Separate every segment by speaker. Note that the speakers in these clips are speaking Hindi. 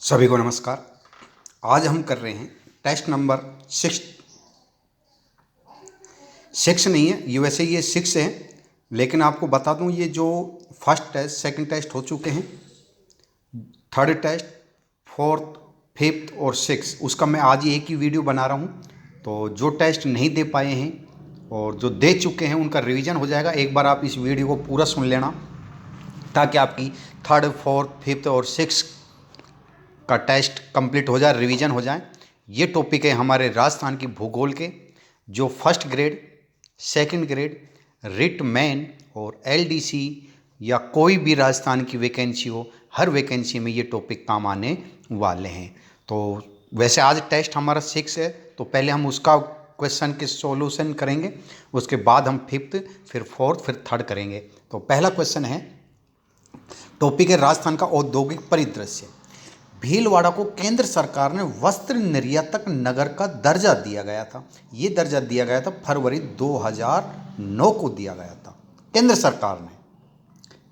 Speaker 1: सभी को नमस्कार। आज हम कर रहे हैं टेस्ट नंबर 6 नहीं है, ये वैसे ये 6 है, लेकिन आपको बता दूं ये जो फर्स्ट टेस्ट सेकंड टेस्ट हो चुके हैं, थर्ड टेस्ट, फोर्थ, फिफ्थ और सिक्स, उसका मैं आज ही एक ही वीडियो बना रहा हूं। तो जो टेस्ट नहीं दे पाए हैं और जो दे चुके हैं उनका रिवीजन हो जाएगा। एक बार आप इस वीडियो को पूरा सुन लेना ताकि आपकी थर्ड, फोर्थ, फिफ्थ और सिक्स का टेस्ट कंप्लीट हो जाए, रिवीजन हो जाए। ये टॉपिक है हमारे राजस्थान की भूगोल के, जो first grade, second grade, writ main और एलडीसी या कोई भी राजस्थान की वैकेंसी हो, हर वैकेंसी में ये टॉपिक काम आने वाले हैं। तो वैसे आज टेस्ट हमारा 6 है, तो पहले हम उसका क्वेश्चन के सॉल्यूशन करेंगे, उसके बाद हम फिफ्थ, फिर फोर्थ, फिर थर्ड करेंगे। तो पहला क्वेश्चन है, टॉपिक है राजस्थान का औद्योगिक परिदृश्य। भीलवाड़ा को केंद्र सरकार ने वस्त्र निर्यातक नगर का दर्जा दिया गया था। ये दर्जा दिया गया था फरवरी 2009 को दिया गया था केंद्र सरकार ने।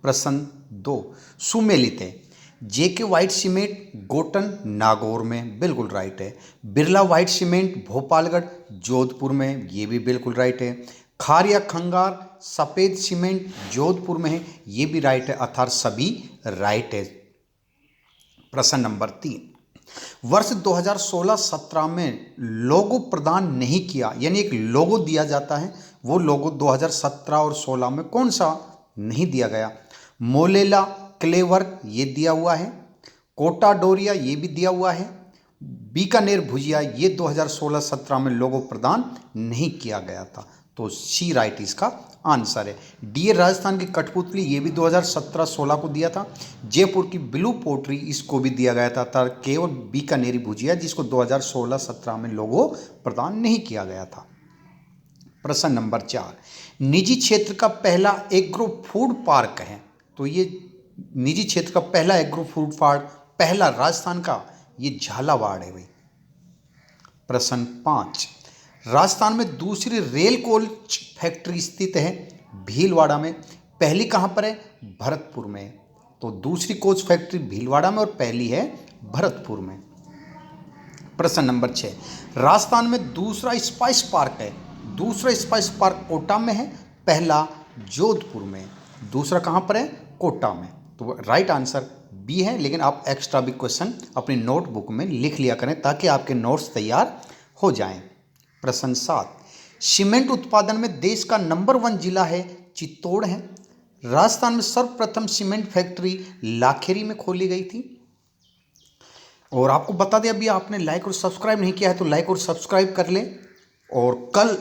Speaker 1: प्रश्न 2, सुमेलित है। जेके व्हाइट सीमेंट गोटन नागौर में, बिल्कुल राइट है। बिरला व्हाइट सीमेंट भोपालगढ़ जोधपुर में, ये भी बिल्कुल राइट है। खारिया खंगार सफेद सीमेंट जोधपुर में है, ये भी राइट है, अर्थात सभी राइट है। प्रश्न नंबर 3, वर्ष 2016-17 में लोगो प्रदान नहीं किया, यानी एक लोगो दिया जाता है, वो लोगो 2017 और 16 में कौन सा नहीं दिया गया? मोलेला क्लेवर्क ये दिया हुआ है, कोटा डोरिया ये भी दिया हुआ है, बीकानेर भुजिया ये 2016-17 में लोगो प्रदान नहीं किया गया था। तो सी राइट इसका आंसर है। डीए राजस्थान की कठपुतली ये भी 2017-16 को दिया था। जयपुर की ब्लू पोट्री इसको भी दिया गया था केवल बीकानेरी भुजिया, जिसको 2016-17 में लोगो प्रदान नहीं किया गया था। प्रश्न नंबर 4, निजी क्षेत्र का पहला एग्रो फूड पार्क है, तो ये निजी क्षेत्र का पहला एग्रो फूड पार्क पहला राजस्थान का ये झालावाड़ है भाई। प्रश्न 5, राजस्थान में दूसरी रेल कोच फैक्ट्री स्थित है भीलवाड़ा में, पहली कहाँ पर है? भरतपुर में। तो दूसरी कोच फैक्ट्री भीलवाड़ा में और पहली है भरतपुर में। प्रश्न नंबर 6, राजस्थान में दूसरा स्पाइस पार्क है, दूसरा स्पाइस पार्क कोटा में है, पहला जोधपुर में। दूसरा कहाँ पर है? कोटा में। तो राइट आंसर बी है, लेकिन आप एक्स्ट्रा भी क्वेश्चन अपनी नोटबुक में लिख लिया करें ताकि आपके नोट्स तैयार हो जाएं। प्रश्न 7, सीमेंट उत्पादन में देश का नंबर 1 जिला है चित्तौड़ है। राजस्थान में सर्वप्रथम सीमेंट फैक्ट्री लाखेरी में खोली गई थी। और आपको बता दें, अभी आपने लाइक और सब्सक्राइब नहीं किया है तो लाइक और सब्सक्राइब कर लें। और कल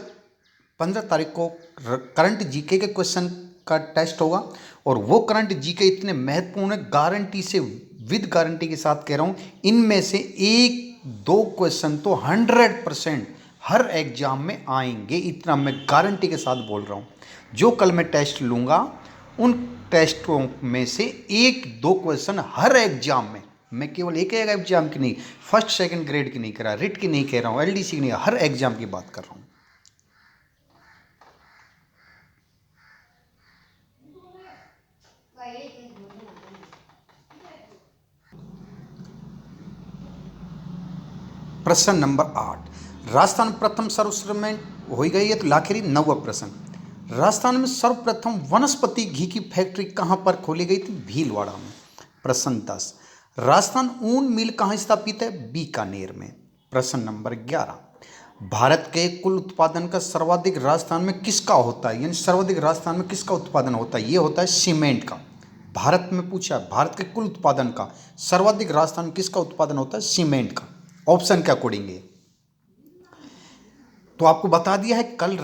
Speaker 1: 15 तारीख को करंट जीके के क्वेश्चन का टेस्ट होगा, और वो करंट जीके इतने महत्वपूर्ण है, गारंटी से, विद गारंटी के साथ कह रहा हूँ, इनमें से 1-2 क्वेश्चन तो 100% हर एग्जाम में आएंगे, इतना मैं गारंटी के साथ बोल रहा हूँ। जो कल मैं टेस्ट लूँगा उन टेस्टों में से 1-2 क्वेश्चन हर एग्जाम में, मैं केवल एक एग्जाम की नहीं, फर्स्ट सेकंड ग्रेड की नहीं कह रहा, रिट की नहीं कह रहा हूँ, एलडीसी की नहीं, हर एग्जाम की बात कर रहा हूँ। प्रश्न नंबर 8, राजस्थान प्रथम सर्वश्रेष्ठ हो गई है तो लाखेरी। 9वां प्रश्न, राजस्थान में सर्वप्रथम वनस्पति घी की फैक्ट्री कहां पर खोली गई थी? भीलवाड़ा में। प्रश्न 10, राजस्थान ऊन मिल कहां स्थापित है? बीकानेर में। प्रश्न नंबर 11, भारत के कुल उत्पादन का सर्वाधिक राजस्थान में किसका होता है, यानी सर्वाधिक राजस्थान में किसका उत्पादन होता है? ये होता है सीमेंट का। भारत में पूछा, भारत के कुल उत्पादन का सर्वाधिक राजस्थान में किसका उत्पादन होता है? सीमेंट का। ऑप्शन के अकॉर्डिंग है। तो आपको बता दिया है, कल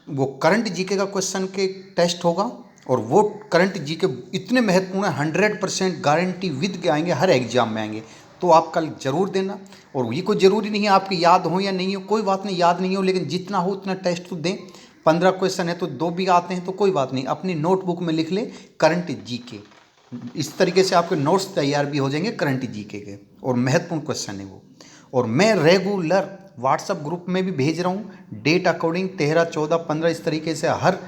Speaker 1: वो करंट जीके का क्वेश्चन के टेस्ट होगा, और वो करंट जीके इतने महत्वपूर्ण है, 100% गारंटी विद के आएंगे, हर एग्जाम में आएंगे। तो आप कल जरूर देना। और ये कोई ज़रूरी नहीं है आपके याद हो या नहीं हो, कोई बात नहीं, याद नहीं हो, लेकिन जितना हो उतना टेस्ट तो दें। 15 क्वेश्चन है तो 2 भी आते हैं तो कोई बात नहीं, अपनी नोटबुक में लिख ले करंट जीके। इस तरीके से आपके नोट्स तैयार भी हो जाएंगे करंट जीके के, और महत्वपूर्ण क्वेश्चन है वो। और मैं रेगुलर व्हाट्सएप ग्रुप में भी भेज रहा हूँ, डेट अकॉर्डिंग 13, 14, 15 इस तरीके से हर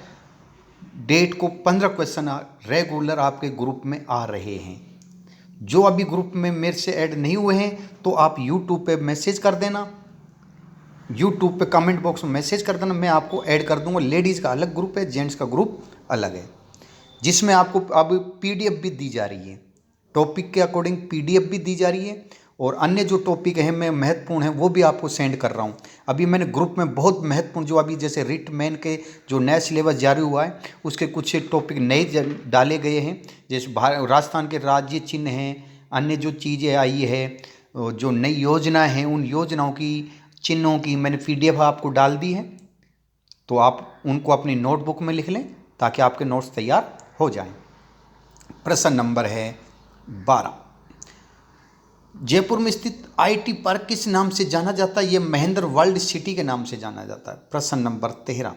Speaker 1: डेट को 15 क्वेश्चन रेगुलर आपके ग्रुप में आ रहे हैं। जो अभी ग्रुप में मेरे से ऐड नहीं हुए हैं तो आप यूट्यूब पे मैसेज कर देना, यूट्यूब पे कमेंट बॉक्स में मैसेज कर देना, मैं आपको ऐड कर दूंगा। लेडीज़ का अलग ग्रुप है, जेंट्स का ग्रुप अलग है, जिसमें आपको अब पीडीएफ भी दी जा रही है, टॉपिक के अकॉर्डिंग पीडीएफ भी दी जा रही है, और अन्य जो टॉपिक हैं मैं महत्वपूर्ण है वो भी आपको सेंड कर रहा हूँ। अभी मैंने ग्रुप में बहुत महत्वपूर्ण जो अभी जैसे रिट मैन के जो नया सिलेबस जारी हुआ है उसके कुछ टॉपिक नए डाले गए हैं, जैसे राजस्थान के राज्य चिन्ह हैं, अन्य जो चीज़ें आई है, जो नई योजना है उन योजनाओं की चिन्हों की मैंने पीडीएफ आपको डाल दी है, तो आप उनको अपनी नोटबुक में लिख लें ताकि आपके नोट्स तैयार हो जाएं। प्रश्न नंबर है 12, जयपुर में स्थित आईटी पार्क किस नाम से जाना जाता है? यह महेंद्र वर्ल्ड सिटी के नाम से जाना जाता है। प्रश्न नंबर 13,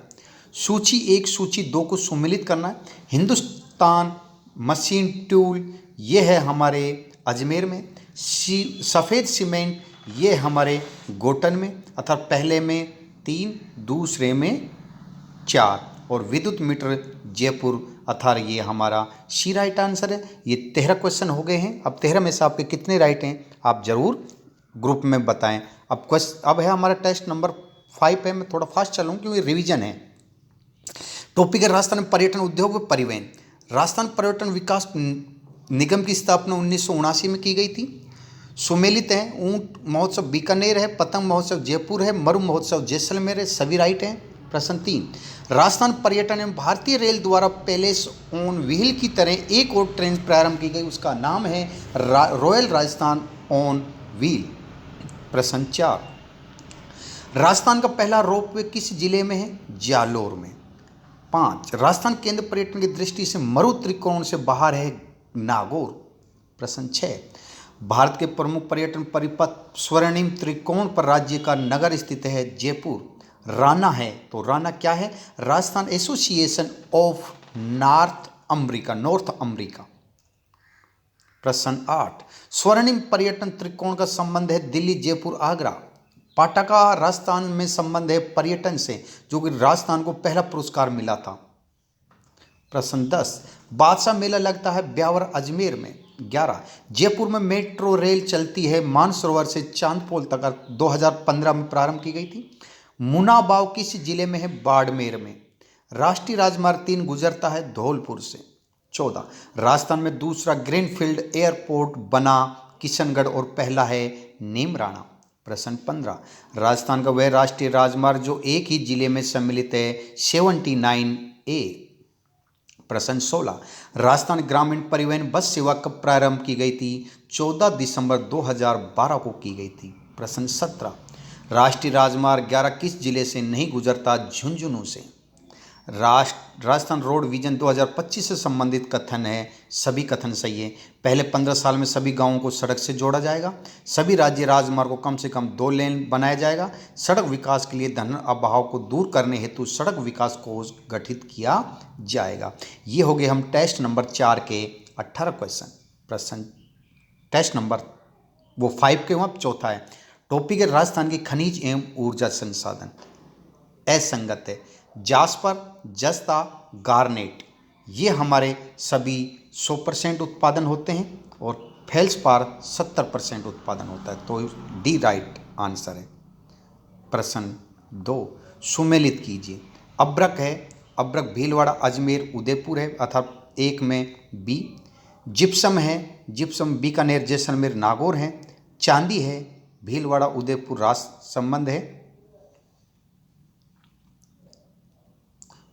Speaker 1: सूची 1 सूची 2 को सुमेलित करना है। हिंदुस्तान मशीन टूल ये है हमारे अजमेर में, सफ़ेद सीमेंट ये हमारे गोटन में, अर्थात पहले में 3 दूसरे में 4, और विद्युत मीटर जयपुर अर्थात ये हमारा सी राइट आंसर है। ये 13 क्वेश्चन हो गए हैं। अब 13 में से आपके कितने राइट हैं आप ज़रूर ग्रुप में बताएं। अब है हमारा टेस्ट नंबर 5 है, मैं थोड़ा फास्ट चलूँ क्योंकि रिवीजन है। टॉपिक है राजस्थान में पर्यटन उद्योग व परिवहन। राजस्थान पर्यटन विकास निगम की स्थापना 1979 में की गई थी। सुमेलित है, ऊंट महोत्सव बीकानेर है, पतंग महोत्सव जयपुर है, मरु महोत्सव जैसलमेर है, सभी राइट हैं। प्रश्न 3, राजस्थान पर्यटन एवं भारतीय रेल द्वारा पैलेस ऑन व्हील की तरह एक और ट्रेन प्रारंभ की गई, उसका नाम है रॉयल राजस्थान ऑन व्हील। प्रश्न 4, राजस्थान का पहला रोपवे किस जिले में है? जालोर में। 5, राजस्थान केंद्र पर्यटन की दृष्टि से मरु त्रिकोण से बाहर है नागौर। प्रश्न 6, भारत के प्रमुख पर्यटन परिपथ स्वर्णिम त्रिकोण पर राज्य का नगर स्थित है जयपुर। राना है तो राना क्या है? Rajasthan association of north America. प्रश्न 8, स्वर्णिम पर्यटन त्रिकोण का संबंध है दिल्ली जयपुर आगरा। पाटका राजस्थान में संबंध है पर्यटन से, जो कि राजस्थान को पहला पुरस्कार मिला था। प्रश्न 10, बादशाह मेला लगता है ब्यावर अजमेर में। 11, जयपुर में मेट्रो रेल चलती है मानसरोवर से चांदपोल तक, 2015 में प्रारंभ की गई थी। मुनाबाव किस जिले में है? बाड़मेर में। राष्ट्रीय राजमार्ग 3 गुजरता है धौलपुर से। 14, राजस्थान में दूसरा ग्रीनफील्ड एयरपोर्ट बना किशनगढ़ और पहला है नीमराणा। प्रश्न 15, राजस्थान का वह राष्ट्रीय राजमार्ग जो एक ही जिले में सम्मिलित है 79A। प्रश्न 16, राजस्थान ग्रामीण परिवहन बस सेवा कब प्रारंभ की गई थी? 14 दिसंबर 2012 को की गई थी। प्रश्न 17, राष्ट्रीय राजमार्ग 11 किस जिले से नहीं गुजरता? झुंझुनू से। राजस्थान रोड विजन 2025 से संबंधित कथन है, सभी कथन सही है। पहले 15 साल में सभी गांवों को सड़क से जोड़ा जाएगा। सभी राज्य राजमार्ग को कम से कम 2 लेन बनाया जाएगा। सड़क विकास के लिए धन अभाव को दूर करने हेतु सड़क विकास कोष गठित किया जाएगा। ये हो गए हम टेस्ट नंबर 4 के 18 क्वेश्चन। प्रश्न टेस्ट नंबर 5 के अब चौथा है, टॉपिक है राजस्थान के खनिज एवं ऊर्जा संसाधन। असंगत है, जास्पर, जस्ता, गार्नेट ये हमारे सभी 100% उत्पादन होते हैं और फेल्सपार 70% उत्पादन होता है, तो डी राइट आंसर है। प्रश्न 2 सुमेलित कीजिए। अब्रक है, अब्रक भीलवाड़ा अजमेर उदयपुर है, अर्थात 1 में बी। जिप्सम है, जिप्सम बीकानेर जैसलमेर नागौर है। चांदी है, भीलवाड़ा उदयपुर राष्ट्र संबंध है,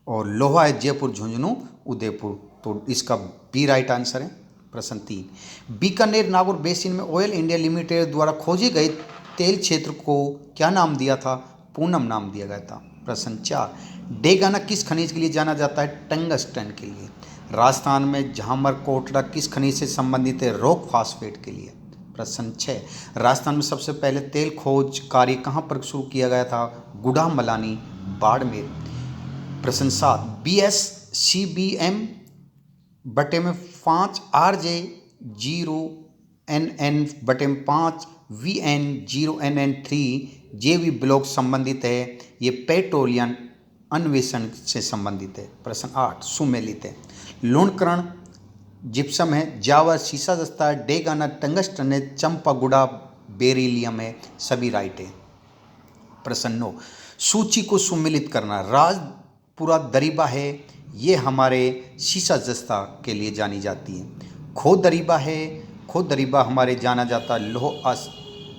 Speaker 1: और लोहा है जयपुर झुंझुनू उदयपुर, तो इसका बी राइट आंसर है। प्रश्न 3, बीकानेर नागौर बेसिन में ऑयल इंडिया लिमिटेड द्वारा खोजे गए तेल क्षेत्र को क्या नाम दिया था? पूनम नाम दिया गया था। प्रश्न 4, डेगाना किस खनिज के लिए जाना जाता है? टंगस्टन के लिए। राजस्थान में झामर कोटड़ा किस खनिज से संबंधित है? रॉक फास्फेट के लिए। प्रश्न 6, राजस्थान में सबसे पहले तेल खोज कार्य कहाँ पर शुरू किया गया था? गुड़ामलानी, बाड़मेर। प्रश्न 7, BSCBM बटे में 5 RJ 0NN बटे में 5 VN 0NN3 JV ब्लॉक संबंधित है, ये पेट्रोलियम अन्वेषण से संबंधित है। प्रश्न 8 सुमेलित है, लूणकरण जिप्सम है, जावर शीशा जस्ता है, डेगाना टंगस्टन है, चंपागुड़ा बेरिलियम है, सभी राइट है। प्रश्न 9, सूची को सुमिलित करना। राजपुरा दरीबा है, ये हमारे शीशा जस्ता के लिए जानी जाती है। खो दरीबा है, खो दरीबा हमारे जाना जाता लोह अस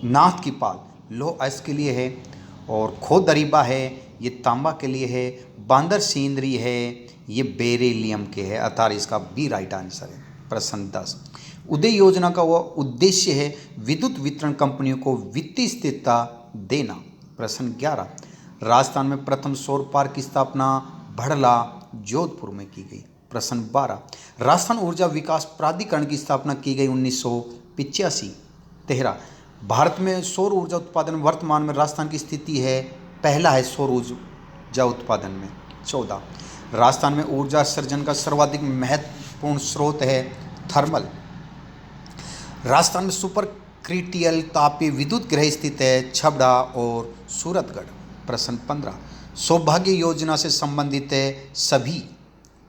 Speaker 1: नाथ की पाल लोह अस के लिए है। और खो दरीबा है, ये तांबा के लिए है। बांदर सींदरी है, ये बेरिलियम के है, अर्थात इसका बी राइट आंसर है। प्रश्न 10, उदय योजना का वह उद्देश्य है विद्युत वितरण कंपनियों को वित्तीय स्थिरता देना। प्रश्न 11, राजस्थान में प्रथम सौर पार्क की स्थापना भड़ला जोधपुर में की गई। प्रश्न 12, राजस्थान ऊर्जा विकास प्राधिकरण की स्थापना की गई 1985। 13, भारत में सौर ऊर्जा उत्पादन वर्तमान में राजस्थान की स्थिति है, पहला है सौर ऊर्जा उत्पादन में। 14, राजस्थान में ऊर्जा सृजन का सर्वाधिक महत्वपूर्ण स्रोत है थर्मल। राजस्थान में सुपर क्रिटिकल तापीय विद्युत गृह स्थित है छबड़ा और सूरतगढ़। प्रश्न 15, सौभाग्य योजना से संबंधित है सभी।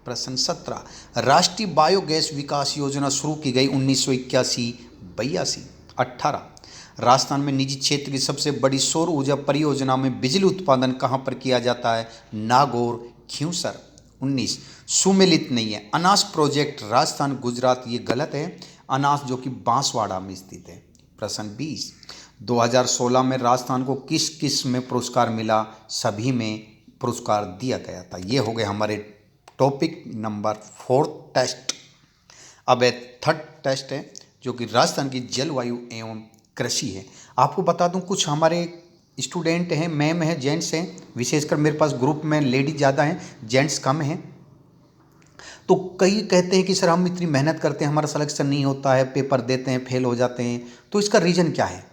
Speaker 1: प्रश्न 17, राष्ट्रीय बायोगैस विकास योजना शुरू की गई 1981-82। 18, राजस्थान में निजी क्षेत्र की सबसे बड़ी सौर ऊर्जा परियोजना में बिजली उत्पादन कहाँ पर किया जाता है? नागौर, खींवसर। 19, सुमेलित नहीं है। अनास प्रोजेक्ट राजस्थान गुजरात, ये गलत है। अनास जो कि बांसवाड़ा में स्थित है। प्रश्न 20, 2016 में राजस्थान को किस किस में पुरस्कार मिला? सभी में पुरस्कार दिया गया था। ये हो गए हमारे टॉपिक नंबर 4 टेस्ट। अब थर्ड टेस्ट है जो कि राजस्थान की जलवायु एवं कृषि है। आपको बता दूं कुछ हमारे स्टूडेंट हैं, मैम हैं, जेंट्स हैं, विशेषकर मेरे पास ग्रुप में लेडीज ज़्यादा हैं, जेंट्स कम हैं। तो कई कहते हैं कि सर हम इतनी मेहनत करते हैं, हमारा सिलेक्शन नहीं होता है, पेपर देते हैं, फेल हो जाते हैं, तो इसका रीज़न क्या है?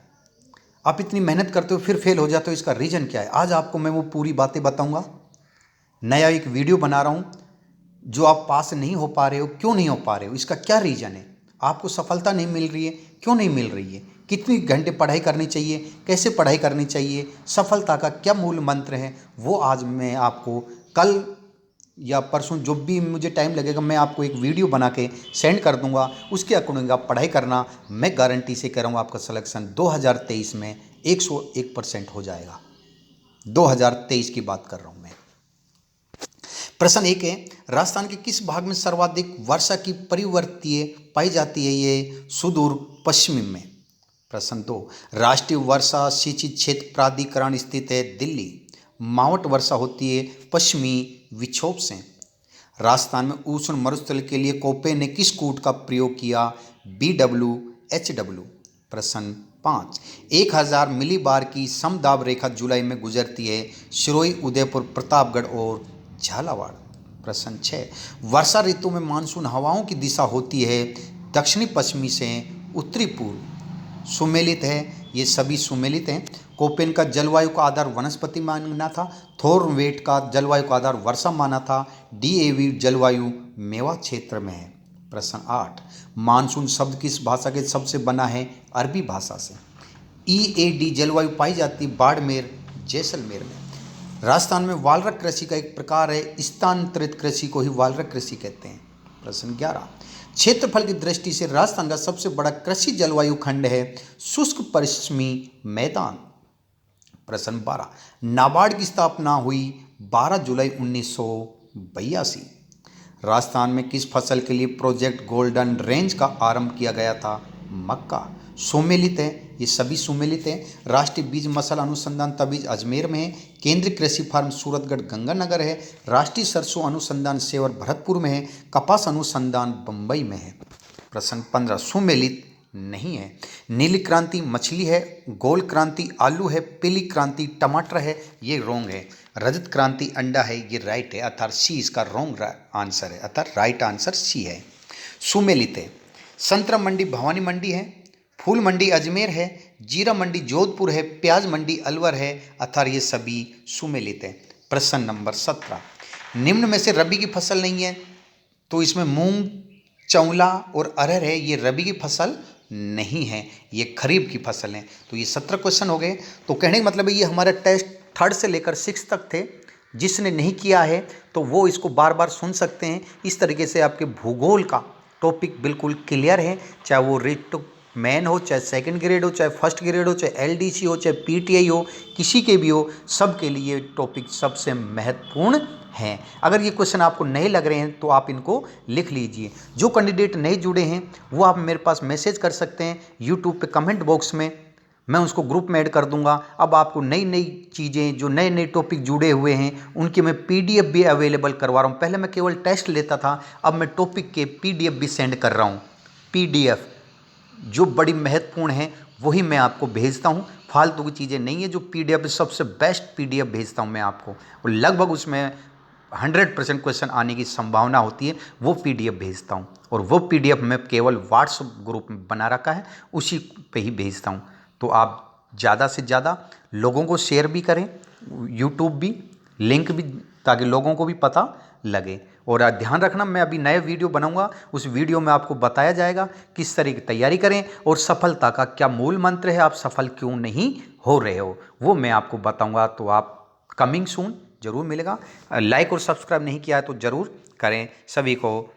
Speaker 1: आप इतनी मेहनत करते हो फिर फेल हो जाते हो, इसका रीज़न क्या है? आज आपको मैं वो पूरी बातें बताऊँगा। नया एक वीडियो बना रहा हूँ, जो आप पास नहीं हो पा रहे हो, क्यों नहीं हो पा रहे हो, इसका क्या रीज़न है? आपको सफलता नहीं मिल रही है, क्यों नहीं मिल रही है? कितनी घंटे पढ़ाई करनी चाहिए, कैसे पढ़ाई करनी चाहिए, सफलता का क्या मूल मंत्र है, वो आज मैं आपको कल या परसों जो भी मुझे टाइम लगेगा मैं आपको एक वीडियो बना के सेंड कर दूंगा। उसके अकॉर्डिंग आप पढ़ाई करना। मैं गारंटी से कह रहा हूँ आपका सिलेक्शन 2023 में 101% हो जाएगा। 2023 की बात कर रहा हूँ मैं। प्रश्न 1 है, राजस्थान के किस भाग में सर्वाधिक वर्षा की परिवर्तीय पाई जाती है? ये सुदूर पश्चिम में। प्रश्न 2, राष्ट्रीय वर्षा सिंचित क्षेत्र प्राधिकरण स्थित है दिल्ली। मावट वर्षा होती है पश्चिमी विक्षोभ से। राजस्थान में उष्ण मरुस्थल के लिए कोपे ने किस कूट का प्रयोग किया? BWHW। प्रश्न 5, 1000 मिलीबार की समदाब रेखा जुलाई में गुजरती है सिरोही, उदयपुर, प्रतापगढ़ और झालावाड़। प्रश्न 6, वर्षा ऋतु में मानसून हवाओं की दिशा होती है दक्षिणी पश्चिमी से उत्तरी पूर्व। सुमेलित है, ये सभी सुमेलित हैं। कोपेन का जलवायु का आधार वनस्पति माना था। थॉर्नवेट का जलवायु का आधार वर्षा माना था। DAV जलवायु मेवा क्षेत्र में है। प्रश्न 8, मानसून शब्द किस भाषा के शब्द से बना है? अरबी भाषा से। EAD जलवायु पाई जाती बाड़मेर, जैसलमेर में। राजस्थान में वालरक कृषि का एक प्रकार है, स्थानांतरित कृषि को ही वालरक कृषि कहते हैं। प्रश्न 11, क्षेत्रफल की दृष्टि से राजस्थान का सबसे बड़ा कृषि जलवायु खंड है शुष्क पश्चिमी मैदान। प्रश्न 12, नाबार्ड की स्थापना हुई 12 जुलाई 1982। राजस्थान में किस फसल के लिए प्रोजेक्ट गोल्डन रेंज का आरंभ किया गया था? मक्का। सुमेलित है, ये सभी सुमेलित हैं। राष्ट्रीय बीज मसाला अनुसंधान तबीज अजमेर में है। केंद्रीय कृषि फार्म सूरतगढ़ गंगानगर है। राष्ट्रीय सरसों अनुसंधान सेवर भरतपुर में है। कपास अनुसंधान बम्बई में है। प्रश्न 15, सुमेलित नहीं है। नीली क्रांति मछली है, गोल क्रांति आलू है, पीली क्रांति टमाटर है, ये रोंग है। रजत क्रांति अंडा है, ये राइट है, अर्थात सी इसका रोंग आंसर है, अर्थात राइट आंसर सी है। सुमेलित है, संतरा मंडी भवानी मंडी है, फूल मंडी अजमेर है, जीरा मंडी जोधपुर है, प्याज मंडी अलवर है, अर्थात ये सभी सुमेलित है। प्रश्न नंबर 17, निम्न में से रबी की फसल नहीं है, तो इसमें मूंग, चौला और अरहर है, ये रबी की फसल नहीं है, ये खरीफ की फसल है। तो ये 17 क्वेश्चन हो गए। तो कहने का मतलब है ये हमारा टेस्ट 3rd से लेकर 6th तक थे। जिसने नहीं किया है तो वो इसको बार बार सुन सकते हैं। इस तरीके से आपके भूगोल का टॉपिक बिल्कुल क्लियर है, चाहे वो रिट मैन हो, चाहे सेकंड ग्रेड हो, चाहे फर्स्ट ग्रेड हो, चाहे एलडीसी हो, चाहे पीटीआई हो, किसी के भी हो, सबके लिए टॉपिक सबसे महत्वपूर्ण हैं। अगर ये क्वेश्चन आपको नहीं लग रहे हैं तो आप इनको लिख लीजिए। जो कैंडिडेट नहीं जुड़े हैं वो आप मेरे पास मैसेज कर सकते हैं यूट्यूब पे कमेंट बॉक्स में, मैं उसको ग्रुप में ऐड कर दूंगा। अब आपको नई नई चीज़ें, जो नए नए टॉपिक जुड़े हुए हैं, उनके मैं पीडीएफ भी अवेलेबल करवा रहा हूँ। पहले मैं केवल टेस्ट लेता था, अब मैं टॉपिक के पीडीएफ भी सेंड कर रहा हूँ। पीडीएफ जो बड़ी महत्वपूर्ण है वही मैं आपको भेजता हूँ, फालतू की चीज़ें नहीं है। जो पीडीएफ सबसे बेस्ट पीडीएफ भेजता हूँ मैं आपको, और लगभग उसमें 100% क्वेश्चन आने की संभावना होती है, वो पीडीएफ भेजता हूँ। और वो पीडीएफ मैं केवल व्हाट्सएप ग्रुप में बना रखा है, उसी पे ही भेजता हूँ। तो आप ज़्यादा से ज़्यादा लोगों को शेयर भी करें, यूट्यूब भी, लिंक भी, ताकि लोगों को भी पता लगे। और ध्यान रखना, मैं अभी नए वीडियो बनाऊंगा, उस वीडियो में आपको बताया जाएगा किस तरह की तैयारी करें और सफलता का क्या मूल मंत्र है, आप सफल क्यों नहीं हो रहे हो, वो मैं आपको बताऊंगा। तो आप कमिंग सून जरूर मिलेगा। लाइक और सब्सक्राइब नहीं किया है तो ज़रूर करें। सभी को